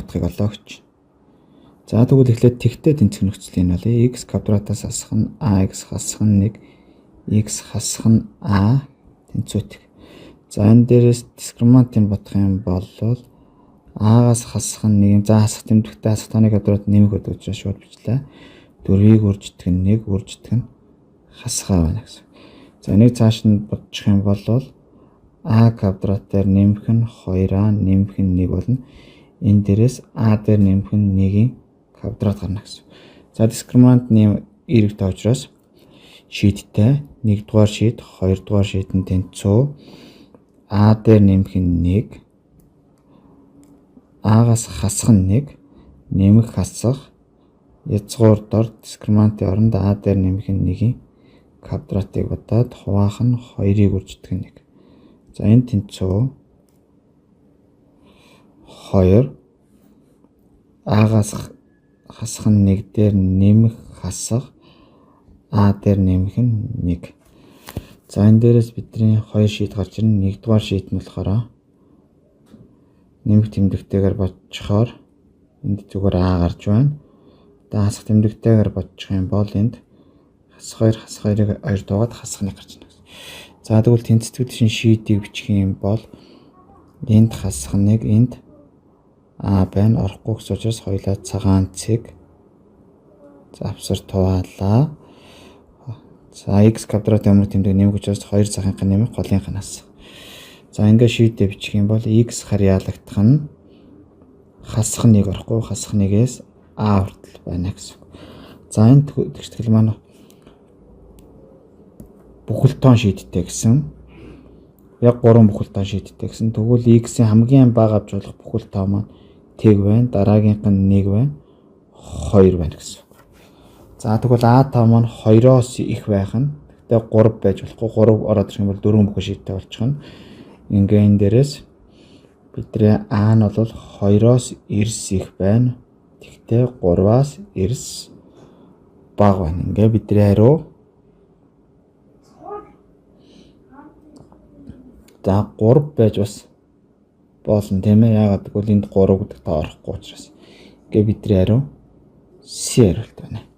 утгыг олоо гэж. За тэгвэл эхлээд тэгтээ тэнцэх нөхцөл энэ бол x квадратаас хасах нь ax хасах нь 1 x хасах нь a тэнцвүүтг. За энэ дээрээс дискриминантыг бодох юм бол a-гаас хасах нь 1. За хасах тэмдэгтээ хасах тооны квадрат нэмэх гэдэг учраас шууд бичлээ. 4-ийг үржигдэх нь 1 үржигдэх нь хасгаа байна гэсэн. За энийг цааш нь бодчих юм бол a квадратаар нэмэх нь 2a нэмэх нь 1 болно. Энэ дээрээс a дээр нэмэх нь 1-ийн квадрат гарна гэсэн. За дискриминант нэм эрэгтэй учраас шийдтэй 1-р шийд 2-р шийдэн тэнцүү a дээр нэмэх нь 1 a-гаас хасах нь 1 нэмэх хасах язгуур дор дискриминантын оронд a дээр нэмэх нь 1-ийн квадратыг бодоод хуваах нь 2-ыг үржигдэх нь 1. За энэ тэнцүү 2 a-гаас хасах нь 1 дээр нэмэх хасах a дээр нэмэх нь 1. За энэ дээрээс бидний 2 шийд гарч ирнэ. 1-р шийд нь болохоор нэмэх тэмдэгтэйгээр бодчихоор энд зүгээр a гарч байна. За хасах тэмдэгтэйгээр бодчих юм бол энд хасах 2-ыг 2 дуугаад хасах 1 гарч ирнэ. За тэгвэл тэнцвэрт шин шийдийг бичих юм бол энд хасах 1 энд a байна. Орохгүй гэсэн учраас хоёулаа цагаан цэг завсар туваалаа. За x квадратын өмнөх тэмдэг нэмэх учраас 2 цагийнхаа нэмэх голынх нь хасах. За ингээд шийдээ бичих юм бол x харьяалагдах нь хасах 1 орохгүй хасах 1-ээс a хүртэл байна гэсэн. За энэ тэгштгэл маань бүхэл тоон шийдтэй гэсэн. Яг 3 бүхэл тоон шийдтэй гэсэн. Тэгвэл x-ийн хамгийн бага авч болох бүхэл тоо маань тэг байна. Дараагийнх нь 1 байна. 2 байна гэсэн. За тэгвэл a тоо маань 2-оос их байх нь. Тэгтээ 3 байж болохгүй. 3 ороод ирэх юм бол 4 бүхэл шийдтэй болчихно. Ингээ энэ дээрээс бидний a нь бол 2-оос эрс их байна. Тэгтээ 3-аас эрс бага байна. Ингээ бидний хариу за 3 байж бас болно тийм ээ. Яагаад гэвэл энд 3 гэдэг тоо орохгүй учраас. Ингээ бидний хариу C хариулт байна.